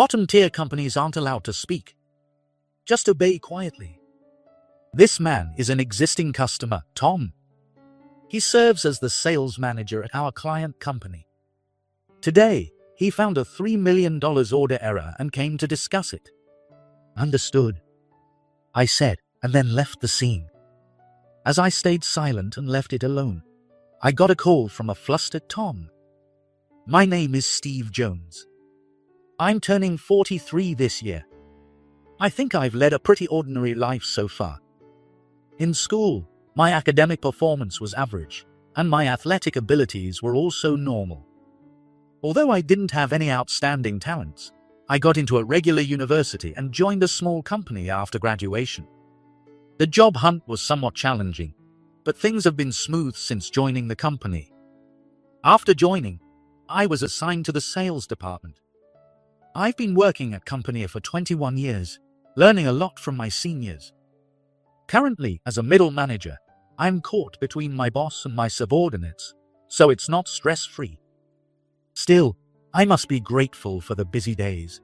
Bottom-tier companies aren't allowed to speak. Just obey quietly. This man is an existing customer, Tom. He serves as the sales manager at our client company. Today, he found a $3 million order error and came to discuss it. Understood, I said, and then left the scene. As I stayed silent and left it alone, I got a call from a flustered Tom. My name is Steve Jones. I'm turning 43 this year. I think I've led a pretty ordinary life so far. In school, my academic performance was average, and my athletic abilities were also normal. Although I didn't have any outstanding talents, I got into a regular university and joined a small company after graduation. The job hunt was somewhat challenging, but things have been smooth since joining the company. After joining, I was assigned to the sales department. I've been working at company for 21 years, learning a lot from my seniors. Currently, as a middle manager, I'm caught between my boss and my subordinates, so it's not stress-free. Still, I must be grateful for the busy days.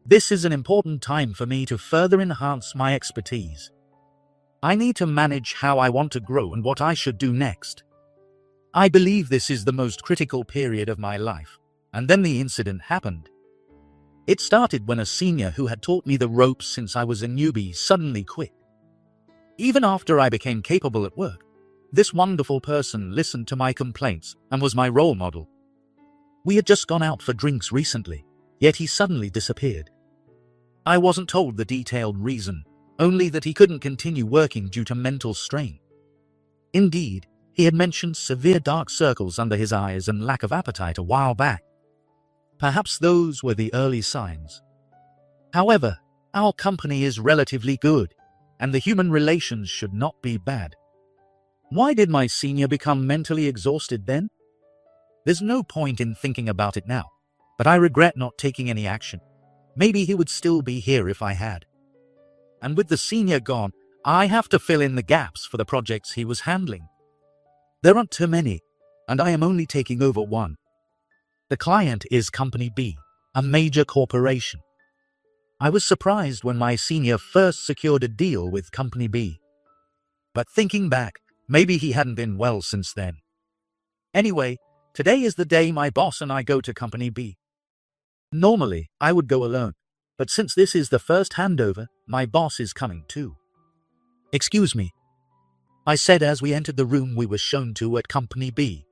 This is an important time for me to further enhance my expertise. I need to manage how I want to grow and what I should do next. I believe this is the most critical period of my life, and then the incident happened. It started when a senior who had taught me the ropes since I was a newbie suddenly quit. Even after I became capable at work, this wonderful person listened to my complaints and was my role model. We had just gone out for drinks recently, yet he suddenly disappeared. I wasn't told the detailed reason, only that he couldn't continue working due to mental strain. Indeed, he had mentioned severe dark circles under his eyes and lack of appetite a while back. Perhaps those were the early signs. However, our company is relatively good, and the human relations should not be bad. Why did my senior become mentally exhausted then? There's no point in thinking about it now, but I regret not taking any action. Maybe he would still be here if I had. And with the senior gone, I have to fill in the gaps for the projects he was handling. There aren't too many, and I am only taking over one. The client is Company B, a major corporation. I was surprised when my senior first secured a deal with Company B. But thinking back, maybe he hadn't been well since then. Anyway, today is the day my boss and I go to Company B. Normally, I would go alone, but since this is the first handover, my boss is coming too. Excuse me, I said as we entered the room we were shown to at Company B.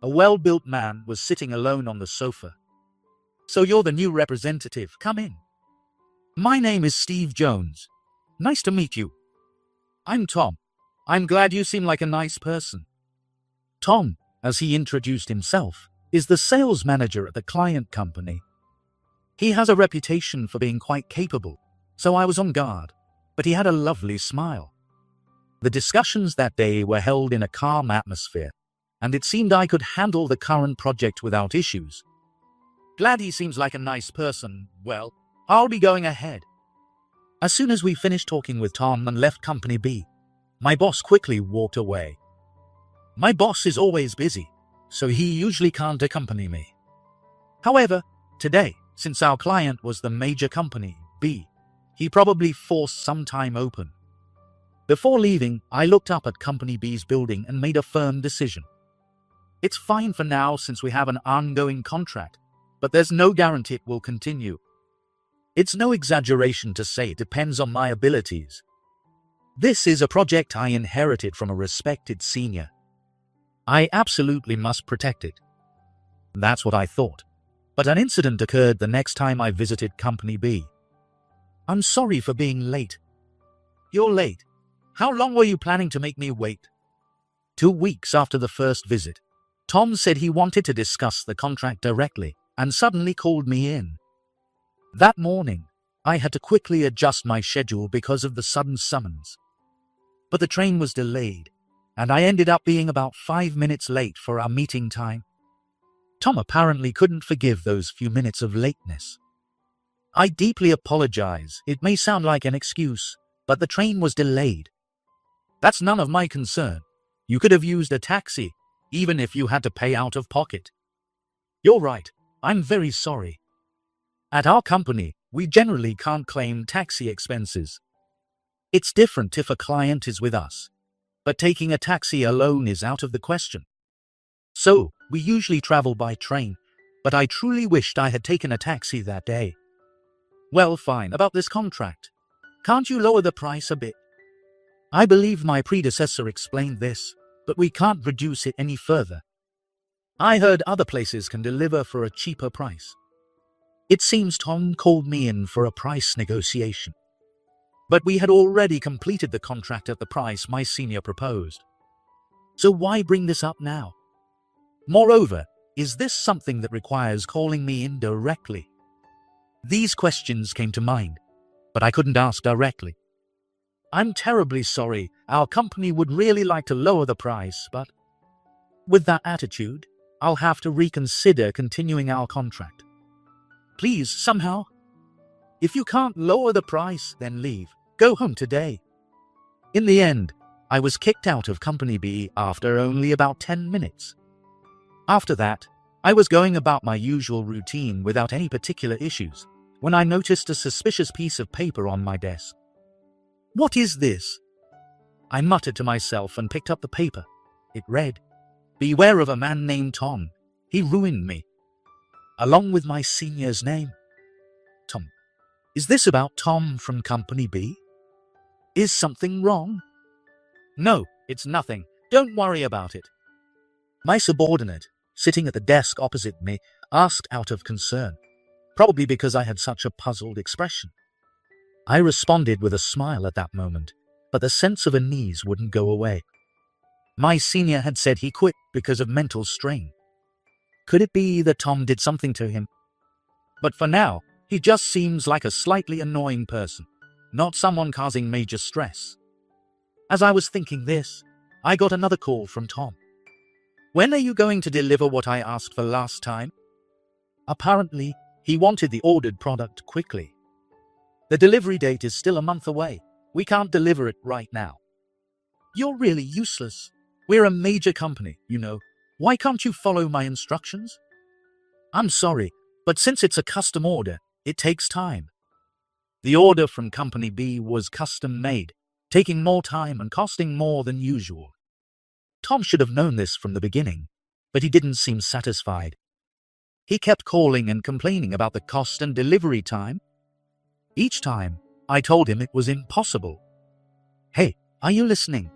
A well-built man was sitting alone on the sofa. So you're the new representative, come in. My name is Steve Jones. Nice to meet you. I'm Tom. I'm glad you seem like a nice person. Tom, as he introduced himself, is the sales manager at the client company. He has a reputation for being quite capable, so I was on guard, but he had a lovely smile. The discussions that day were held in a calm atmosphere, and it seemed I could handle the current project without issues. Glad he seems like a nice person. Well, I'll be going ahead. As soon as we finished talking with Tom and left Company B, my boss quickly walked away. My boss is always busy, so he usually can't accompany me. However, today, since our client was the major company, B, he probably forced some time open. Before leaving, I looked up at Company B's building and made a firm decision. It's fine for now since we have an ongoing contract, but there's no guarantee it will continue. It's no exaggeration to say it depends on my abilities. This is a project I inherited from a respected senior. I absolutely must protect it. That's what I thought. But an incident occurred the next time I visited Company B. I'm sorry for being late. You're late. How long were you planning to make me wait? 2 weeks after the first visit, Tom said he wanted to discuss the contract directly and suddenly called me in. That morning, I had to quickly adjust my schedule because of the sudden summons. But the train was delayed, and I ended up being about 5 minutes late for our meeting time. Tom apparently couldn't forgive those few minutes of lateness. I deeply apologize. It may sound like an excuse, but the train was delayed. That's none of my concern. You could have used a taxi, even if you had to pay out of pocket. You're right. I'm very sorry. At our company, we generally can't claim taxi expenses. It's different if a client is with us, but taking a taxi alone is out of the question. So, we usually travel by train, but I truly wished I had taken a taxi that day. Well, fine, about this contract. Can't you lower the price a bit? I believe my predecessor explained this, but we can't reduce it any further. I heard other places can deliver for a cheaper price. It seems Tom called me in for a price negotiation. But we had already completed the contract at the price my senior proposed. So why bring this up now? Moreover, is this something that requires calling me in directly? These questions came to mind, but I couldn't ask directly. I'm terribly sorry, our company would really like to lower the price, but with that attitude, I'll have to reconsider continuing our contract. Please, somehow. If you can't lower the price, then leave. Go home today. In the end, I was kicked out of Company B after only about 10 minutes. After that, I was going about my usual routine without any particular issues, when I noticed a suspicious piece of paper on my desk. What is this? I muttered to myself and picked up the paper. It read, "Beware of a man named Tom. He ruined me," along with my senior's name. Tom. Is this about Tom from Company B? Is something wrong? No, it's nothing. Don't worry about it. My subordinate, sitting at the desk opposite me, asked out of concern, probably because I had such a puzzled expression. I responded with a smile at that moment, but the sense of unease wouldn't go away. My senior had said he quit because of mental strain. Could it be that Tom did something to him? But for now, he just seems like a slightly annoying person, not someone causing major stress. As I was thinking this, I got another call from Tom. When are you going to deliver what I asked for last time? Apparently, he wanted the ordered product quickly. The delivery date is still a month away. We can't deliver it right now. You're really useless. We're a major company, you know. Why can't you follow my instructions? I'm sorry, but since it's a custom order, it takes time. The order from Company B was custom made, taking more time and costing more than usual. Tom should have known this from the beginning, but he didn't seem satisfied. He kept calling and complaining about the cost and delivery time. Each time, I told him it was impossible. Hey, are you listening?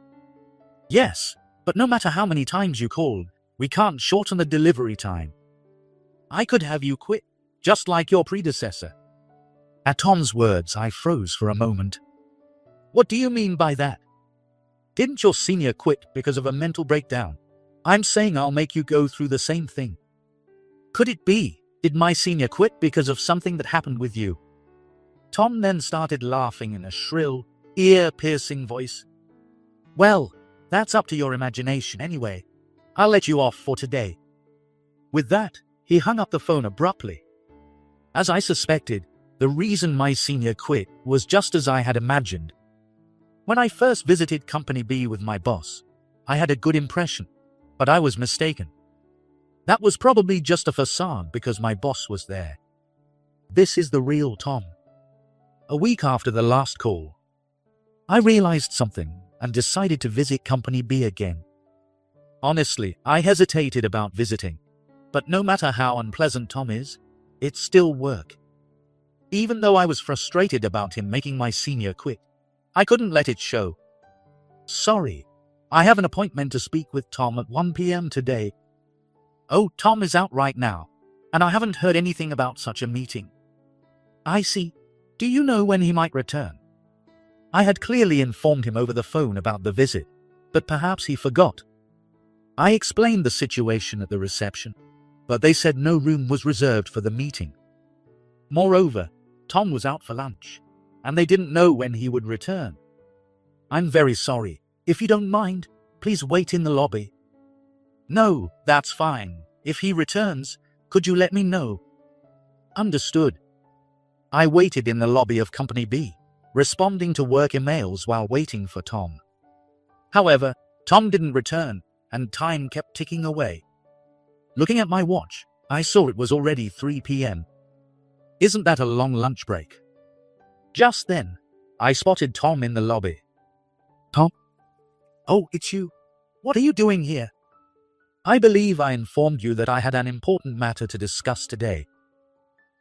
Yes, but no matter how many times you called, we can't shorten the delivery time. I could have you quit, just like your predecessor. At Tom's words, I froze for a moment. What do you mean by that? Didn't your senior quit because of a mental breakdown? I'm saying I'll make you go through the same thing. Could it be, did my senior quit because of something that happened with you? Tom then started laughing in a shrill, ear-piercing voice. Well, that's up to your imagination anyway. I'll let you off for today. With that, he hung up the phone abruptly. As I suspected, the reason my senior quit was just as I had imagined. When I first visited Company B with my boss, I had a good impression, but I was mistaken. That was probably just a facade because my boss was there. This is the real Tom. A week after the last call, I realized something and decided to visit Company B again. Honestly, I hesitated about visiting, but no matter how unpleasant Tom is, it's still work. Even though I was frustrated about him making my senior quit, I couldn't let it show. Sorry, I have an appointment to speak with Tom at 1 p.m. today. Oh, Tom is out right now, and I haven't heard anything about such a meeting. I see. Do you know when he might return? I had clearly informed him over the phone about the visit, but perhaps he forgot. I explained the situation at the reception, but they said no room was reserved for the meeting. Moreover, Tom was out for lunch, and they didn't know when he would return. I'm very sorry. If you don't mind, please wait in the lobby. No, that's fine. If he returns, could you let me know? Understood. I waited in the lobby of Company B, responding to work emails while waiting for Tom. However, Tom didn't return, and time kept ticking away. Looking at my watch, I saw it was already 3 p.m. Isn't that a long lunch break? Just then, I spotted Tom in the lobby. Tom? Oh, it's you. What are you doing here? I believe I informed you that I had an important matter to discuss today.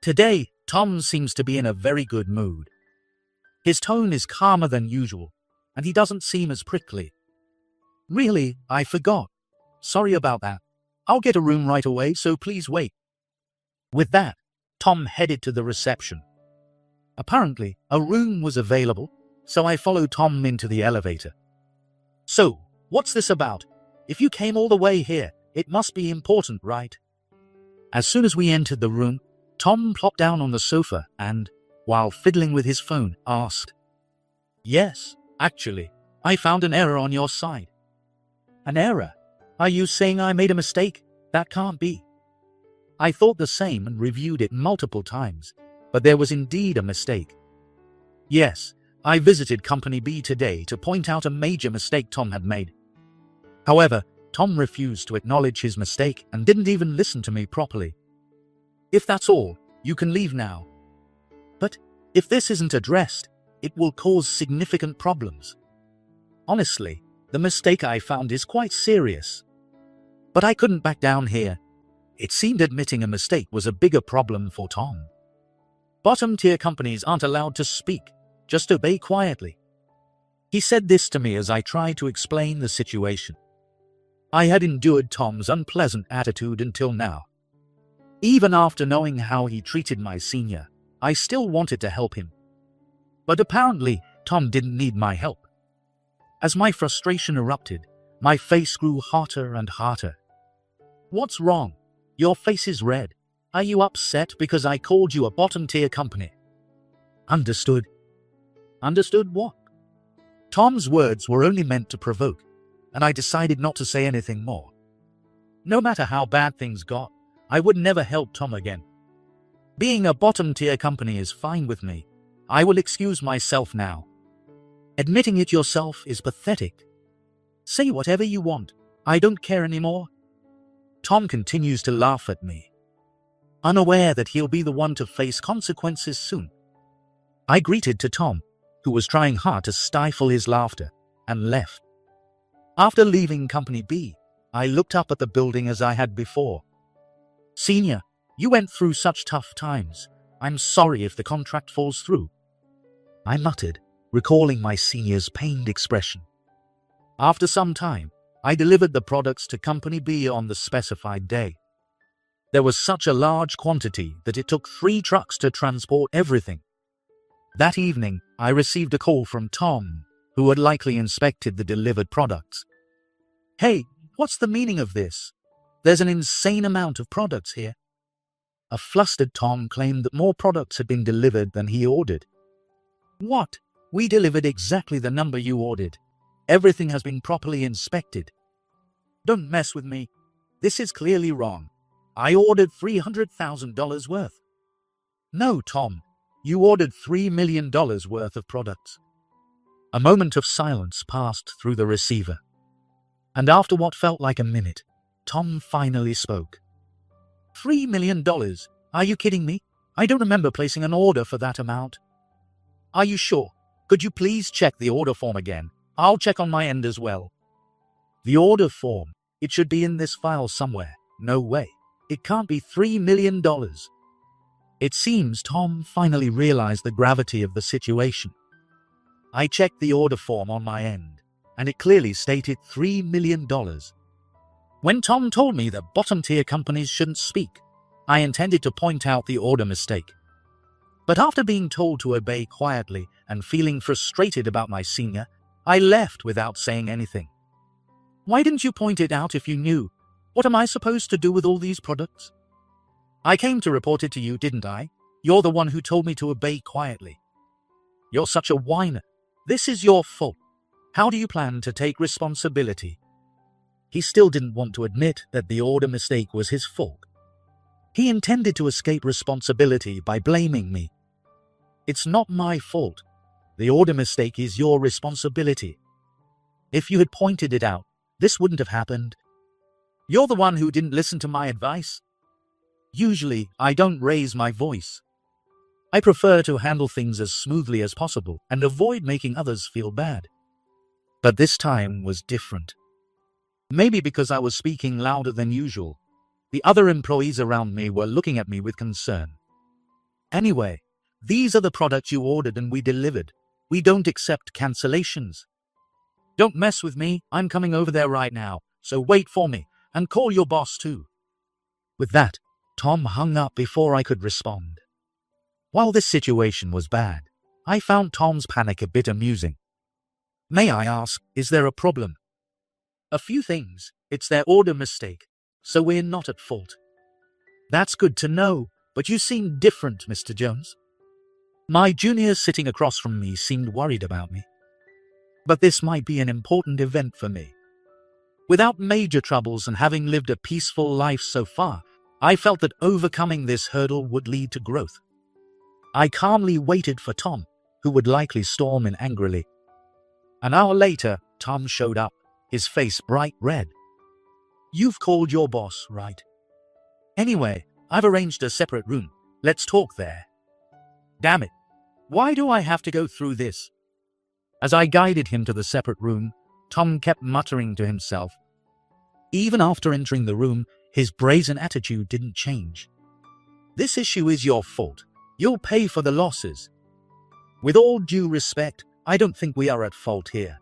Today, Tom seems to be in a very good mood. His tone is calmer than usual, and he doesn't seem as prickly. Really, I forgot. Sorry about that. I'll get a room right away, so please wait. With that, Tom headed to the reception. Apparently, a room was available, so I followed Tom into the elevator. So, what's this about? If you came all the way here, it must be important, right? As soon as we entered the room, Tom plopped down on the sofa and, while fiddling with his phone, asked, Yes, actually, I found an error on your side. An error? Are you saying I made a mistake? That can't be. I thought the same and reviewed it multiple times, but there was indeed a mistake. Yes, I visited Company B today to point out a major mistake Tom had made. However, Tom refused to acknowledge his mistake and didn't even listen to me properly. If that's all, you can leave now. But if this isn't addressed, it will cause significant problems. Honestly, the mistake I found is quite serious. But I couldn't back down here. It seemed admitting a mistake was a bigger problem for Tom. Bottom-tier companies aren't allowed to speak, just obey quietly. He said this to me as I tried to explain the situation. I had endured Tom's unpleasant attitude until now. Even after knowing how he treated my senior, I still wanted to help him. But apparently, Tom didn't need my help. As my frustration erupted, my face grew hotter and hotter. What's wrong? Your face is red. Are you upset because I called you a bottom-tier company? Understood. Understood what? Tom's words were only meant to provoke, and I decided not to say anything more. No matter how bad things got, I would never help Tom again. Being a bottom-tier company is fine with me. I will excuse myself now. Admitting it yourself is pathetic. Say whatever you want. I don't care anymore. Tom continues to laugh at me, unaware that he'll be the one to face consequences soon. I greeted to Tom, who was trying hard to stifle his laughter, and left. After leaving Company B, I looked up at the building as I had before. Senior, you went through such tough times. I'm sorry if the contract falls through. I muttered, recalling my senior's pained expression. After some time, I delivered the products to Company B on the specified day. There was such a large quantity that it took 3 trucks to transport everything. That evening, I received a call from Tom, who had likely inspected the delivered products. Hey, what's the meaning of this? There's an insane amount of products here. A flustered Tom claimed that more products had been delivered than he ordered. What? We delivered exactly the number you ordered. Everything has been properly inspected. Don't mess with me. This is clearly wrong. I ordered $300,000 worth. No, Tom. You ordered $3 million worth of products. A moment of silence passed through the receiver. And after what felt like a minute, Tom finally spoke. $3 million? Are you kidding me? I don't remember placing an order for that amount. Are you sure? Could you please check the order form again? I'll check on my end as well. The order form? It should be in this file somewhere. No way. It can't be $3 million. It seems Tom finally realized the gravity of the situation. I checked the order form on my end, and it clearly stated $3 million. When Tom told me that bottom-tier companies shouldn't speak, I intended to point out the order mistake. But after being told to obey quietly and feeling frustrated about my senior, I left without saying anything. Why didn't you point it out if you knew? What am I supposed to do with all these products? I came to report it to you, didn't I? You're the one who told me to obey quietly. You're such a whiner. This is your fault. How do you plan to take responsibility? He still didn't want to admit that the order mistake was his fault. He intended to escape responsibility by blaming me. It's not my fault. The order mistake is your responsibility. If you had pointed it out, this wouldn't have happened. You're the one who didn't listen to my advice. Usually, I don't raise my voice. I prefer to handle things as smoothly as possible and avoid making others feel bad. But this time was different. Maybe because I was speaking louder than usual. The other employees around me were looking at me with concern. Anyway, these are the products you ordered and we delivered. We don't accept cancellations. Don't mess with me, I'm coming over there right now, so wait for me, and call your boss too. With that, Tom hung up before I could respond. While this situation was bad, I found Tom's panic a bit amusing. May I ask, is there a problem? A few things. It's their order mistake, so we're not at fault. That's good to know, but you seem different, Mr. Jones. My junior sitting across from me seemed worried about me. But this might be an important event for me. Without major troubles and having lived a peaceful life so far, I felt that overcoming this hurdle would lead to growth. I calmly waited for Tom, who would likely storm in angrily. An hour later, Tom showed up, his face bright red. You've called your boss, right? Anyway, I've arranged a separate room. Let's talk there. Damn it. Why do I have to go through this? As I guided him to the separate room, Tom kept muttering to himself. Even after entering the room, his brazen attitude didn't change. This issue is your fault. You'll pay for the losses. With all due respect, I don't think we are at fault here.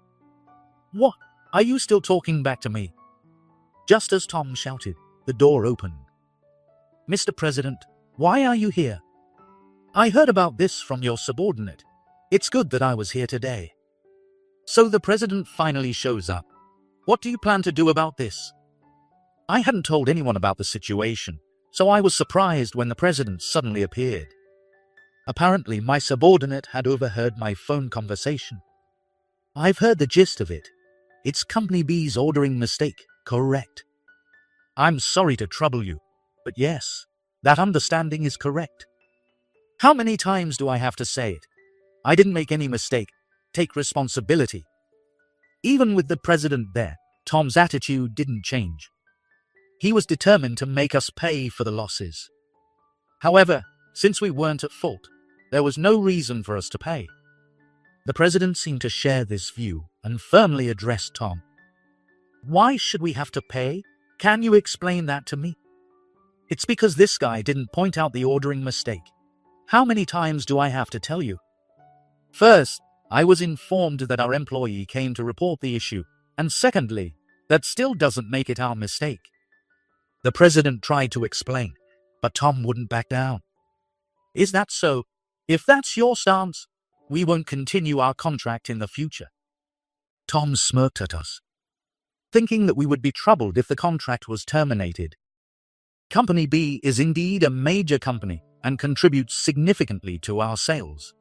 What? Are you still talking back to me? Just as Tom shouted, the door opened. Mr. President, why are you here? I heard about this from your subordinate. It's good that I was here today. So the president finally shows up. What do you plan to do about this? I hadn't told anyone about the situation, so I was surprised when the president suddenly appeared. Apparently, my subordinate had overheard my phone conversation. I've heard the gist of it. It's Company B's ordering mistake, correct? I'm sorry to trouble you, but yes, that understanding is correct. How many times do I have to say it? I didn't make any mistake. Take responsibility. Even with the president there, Tom's attitude didn't change. He was determined to make us pay for the losses. However, since we weren't at fault, there was no reason for us to pay. The president seemed to share this view and firmly addressed Tom. Why should we have to pay? Can you explain that to me? It's because this guy didn't point out the ordering mistake. How many times do I have to tell you? First, I was informed that our employee came to report the issue, and secondly, that still doesn't make it our mistake. The president tried to explain, but Tom wouldn't back down. Is that so? If that's your stance, we won't continue our contract in the future. Tom smirked at us, thinking that we would be troubled if the contract was terminated. Company B is indeed a major company and contributes significantly to our sales.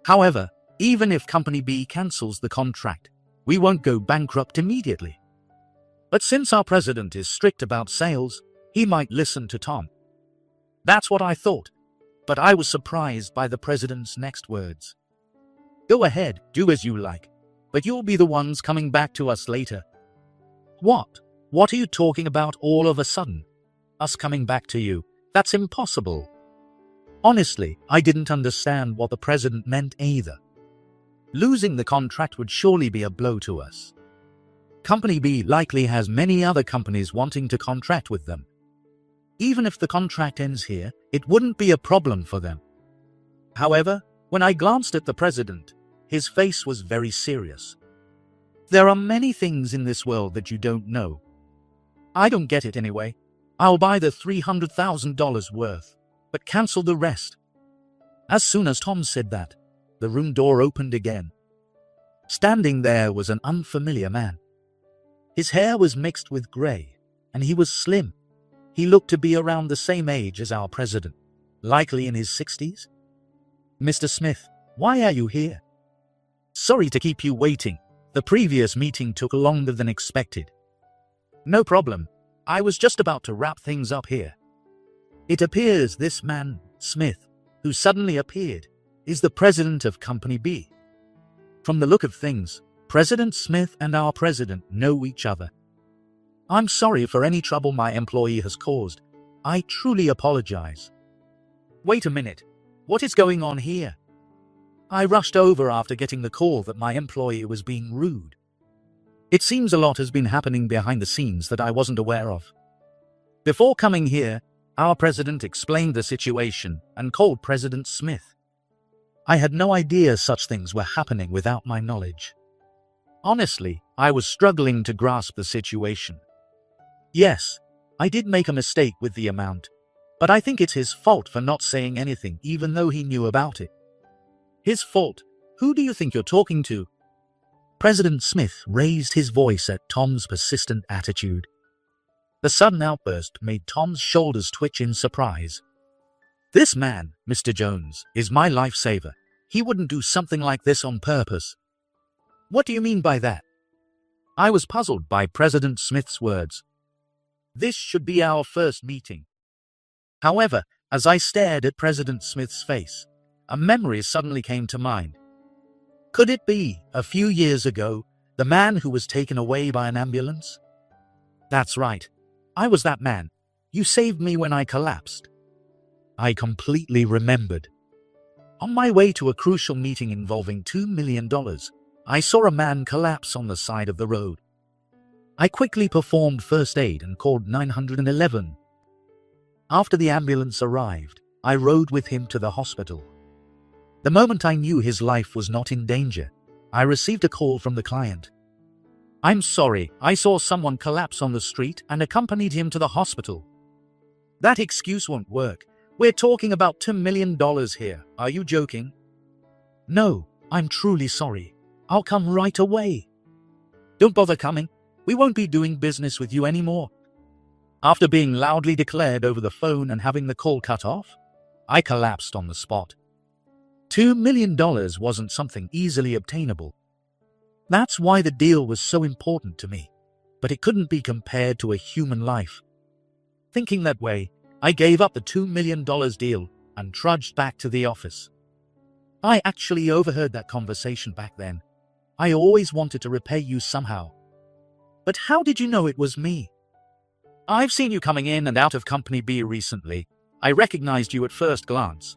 However, even if Company B cancels the contract, we won't go bankrupt immediately. But since our president is strict about sales, he might listen to Tom. That's what I thought, but I was surprised by the president's next words. Go ahead, do as you like, but you'll be the ones coming back to us later. What? What are you talking about all of a sudden? Us coming back to you? That's impossible. Honestly, I didn't understand what the president meant either. Losing the contract would surely be a blow to us. Company B likely has many other companies wanting to contract with them. Even if the contract ends here, it wouldn't be a problem for them. However, when I glanced at the president, his face was very serious. There are many things in this world that you don't know. I don't get it anyway. I'll buy the $300,000 worth, but cancel the rest. As soon as Tom said that, the room door opened again. Standing there was an unfamiliar man. His hair was mixed with grey, and he was slim. He looked to be around the same age as our president, likely in his 60s. Mr. Smith, why are you here? Sorry to keep you waiting. The previous meeting took longer than expected. No problem. I was just about to wrap things up here. It appears this man, Smith, who suddenly appeared, is the president of Company B. From the look of things, President Smith and our president know each other. I'm sorry for any trouble my employee has caused. I truly apologize. Wait a minute. What is going on here? I rushed over after getting the call that my employee was being rude. It seems a lot has been happening behind the scenes that I wasn't aware of. Before coming here, our president explained the situation and called President Smith. I had no idea such things were happening without my knowledge. Honestly, I was struggling to grasp the situation. Yes, I did make a mistake with the amount, but I think it's his fault for not saying anything even though he knew about it. His fault? Who do you think you're talking to? President Smith raised his voice at Tom's persistent attitude. The sudden outburst made Tom's shoulders twitch in surprise. This man, Mr. Jones, is my lifesaver. He wouldn't do something like this on purpose. What do you mean by that? I was puzzled by President Smith's words. This should be our first meeting. However, as I stared at President Smith's face, a memory suddenly came to mind. Could it be, a few years ago, the man who was taken away by an ambulance? That's right. I was that man. You saved me when I collapsed. I completely remembered. On my way to a crucial meeting involving $2 million, I saw a man collapse on the side of the road. I quickly performed first aid and called 911. After the ambulance arrived, I rode with him to the hospital. The moment I knew his life was not in danger, I received a call from the client. I'm sorry, I saw someone collapse on the street and accompanied him to the hospital. That excuse won't work. We're talking about $2 million here. Are you joking? No, I'm truly sorry. I'll come right away. Don't bother coming. We won't be doing business with you anymore. After being loudly declared over the phone and having the call cut off, I collapsed on the spot. $2 million wasn't something easily obtainable. That's why the deal was so important to me, but it couldn't be compared to a human life. Thinking that way, I gave up the $2 million deal and trudged back to the office. I actually overheard that conversation back then. I always wanted to repay you somehow. But how did you know it was me? I've seen you coming in and out of Company B recently. I recognized you at first glance.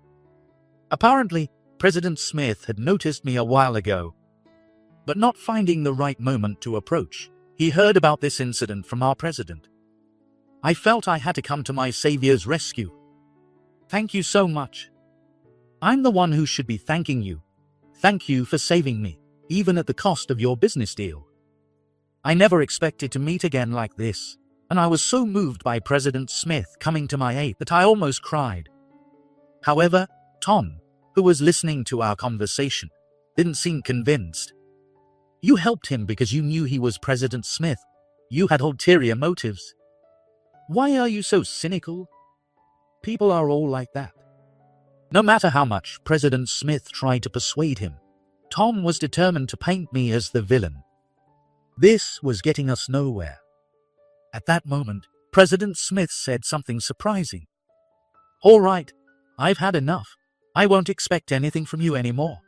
Apparently, President Smith had noticed me a while ago, but not finding the right moment to approach, he heard about this incident from our president. I felt I had to come to my savior's rescue. Thank you so much. I'm the one who should be thanking you. Thank you for saving me, even at the cost of your business deal. I never expected to meet again like this, and I was so moved by President Smith coming to my aid that I almost cried. However, Tom, who was listening to our conversation, didn't seem convinced. You helped him because you knew he was President Smith. You had ulterior motives. Why are you so cynical? People are all like that. No matter how much President Smith tried to persuade him, Tom was determined to paint me as the villain. This was getting us nowhere. At that moment, President Smith said something surprising. All right, I've had enough. I won't expect anything from you anymore.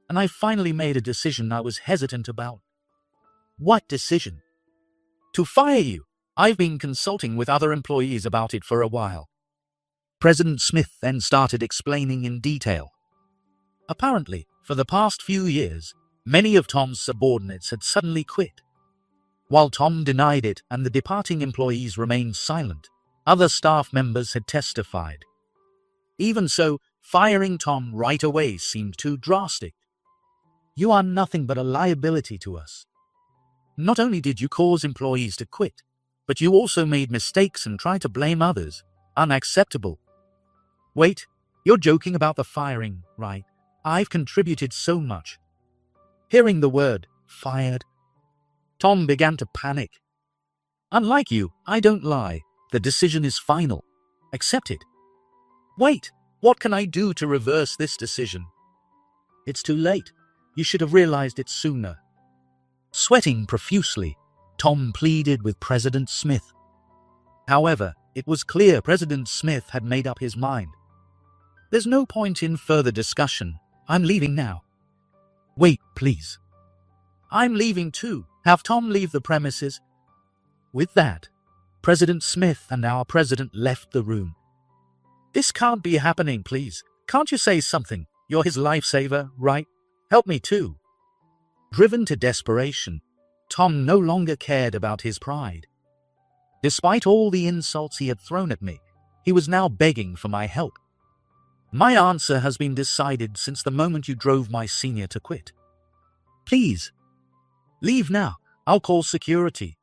And I finally made a decision I was hesitant about. What decision? To fire you. I've been consulting with other employees about it for a while. President Smith then started explaining in detail. Apparently, for the past few years, many of Tom's subordinates had suddenly quit. While Tom denied it and the departing employees remained silent, other staff members had testified. Even so, firing Tom right away seemed too drastic. You are nothing but a liability to us. Not only did you cause employees to quit, but you also made mistakes and tried to blame others. Unacceptable. Wait, you're joking about the firing, right? I've contributed so much. Hearing the word, fired, Tom began to panic. Unlike you, I don't lie. The decision is final. Accept it. Wait, what can I do to reverse this decision? It's too late. You should have realized it sooner. Sweating profusely, Tom pleaded with President Smith. However, it was clear President Smith had made up his mind. There's no point in further discussion. I'm leaving now. Wait, please. I'm leaving too. Have Tom leave the premises. With that, President Smith and our president left the room. This can't be happening, please. Can't you say something? You're his lifesaver, right? Help me too. Driven to desperation, Tom no longer cared about his pride. Despite all the insults he had thrown at me, he was now begging for my help. My answer has been decided since the moment you drove my senior to quit. Please, leave now. I'll call security.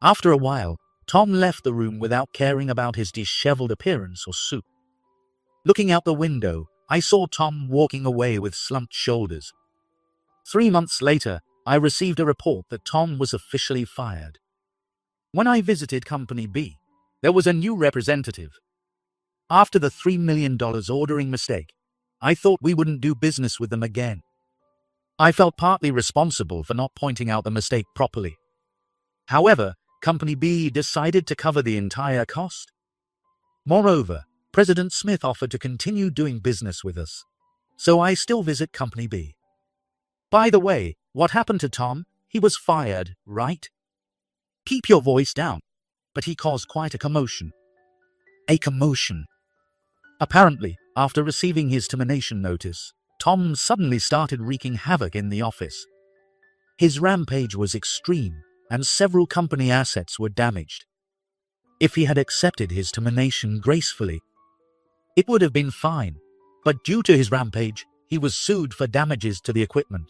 After a while, Tom left the room without caring about his disheveled appearance or suit. Looking out the window, I saw Tom walking away with slumped shoulders. 3 months later, I received a report that Tom was officially fired. When I visited Company B, there was a new representative. After the $3 million ordering mistake, I thought we wouldn't do business with them again. I felt partly responsible for not pointing out the mistake properly. However, Company B decided to cover the entire cost. Moreover, President Smith offered to continue doing business with us, so I still visit Company B. By the way, what happened to Tom? He was fired, right? Keep your voice down. But he caused quite a commotion. A commotion. Apparently, after receiving his termination notice, Tom suddenly started wreaking havoc in the office. His rampage was extreme, and several company assets were damaged. If he had accepted his termination gracefully, it would have been fine, but due to his rampage, he was sued for damages to the equipment.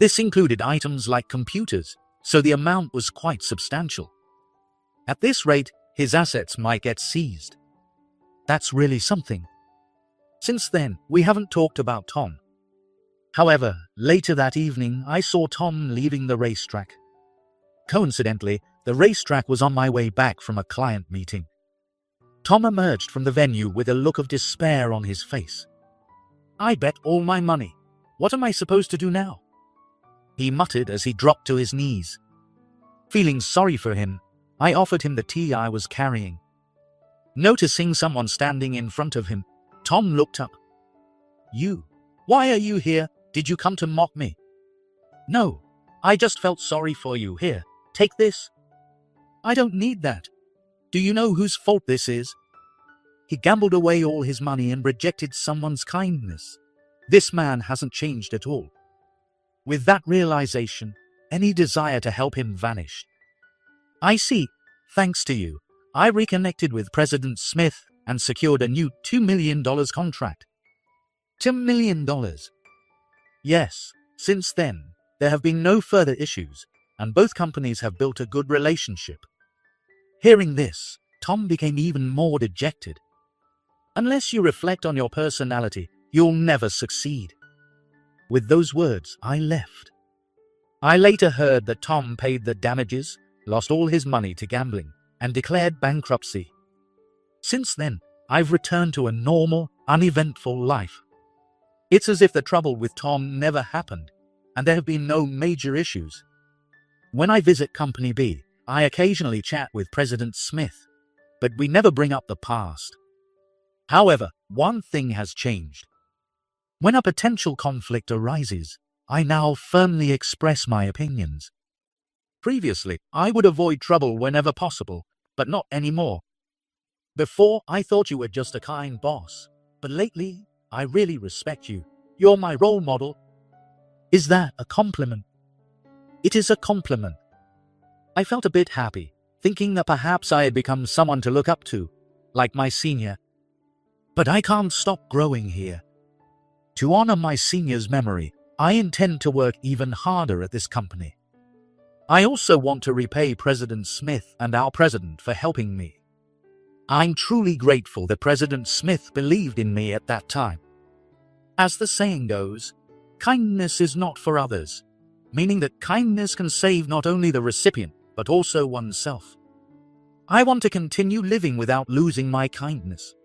This included items like computers, so the amount was quite substantial. At this rate, his assets might get seized. That's really something. Since then, we haven't talked about Tom. However, later that evening, I saw Tom leaving the racetrack. Coincidentally, the racetrack was on my way back from a client meeting. Tom emerged from the venue with a look of despair on his face. I bet all my money. What am I supposed to do now? He muttered as he dropped to his knees. Feeling sorry for him, I offered him the tea I was carrying. Noticing someone standing in front of him, Tom looked up. You? Why are you here? Did you come to mock me? No, I just felt sorry for you. Here, take this. I don't need that. Do you know whose fault this is? He gambled away all his money and rejected someone's kindness. This man hasn't changed at all. With that realization, any desire to help him vanished. I see. Thanks to you, I reconnected with President Smith and secured a new $2 million contract. $2 million? Yes, since then, there have been no further issues, and both companies have built a good relationship. Hearing this, Tom became even more dejected. Unless you reflect on your personality, you'll never succeed. With those words, I left. I later heard that Tom paid the damages, lost all his money to gambling, and declared bankruptcy. Since then, I've returned to a normal, uneventful life. It's as if the trouble with Tom never happened, and there have been no major issues. When I visit Company B, I occasionally chat with President Smith, but we never bring up the past. However, one thing has changed. When a potential conflict arises, I now firmly express my opinions. Previously, I would avoid trouble whenever possible, but not anymore. Before, I thought you were just a kind boss, but lately, I really respect you. You're my role model. Is that a compliment? It is a compliment. I felt a bit happy, thinking that perhaps I had become someone to look up to, like my senior. But I can't stop growing here. To honor my senior's memory, I intend to work even harder at this company. I also want to repay President Smith and our president for helping me. I'm truly grateful that President Smith believed in me at that time. As the saying goes, kindness is not for others, meaning that kindness can save not only the recipient, but also oneself. I want to continue living without losing my kindness.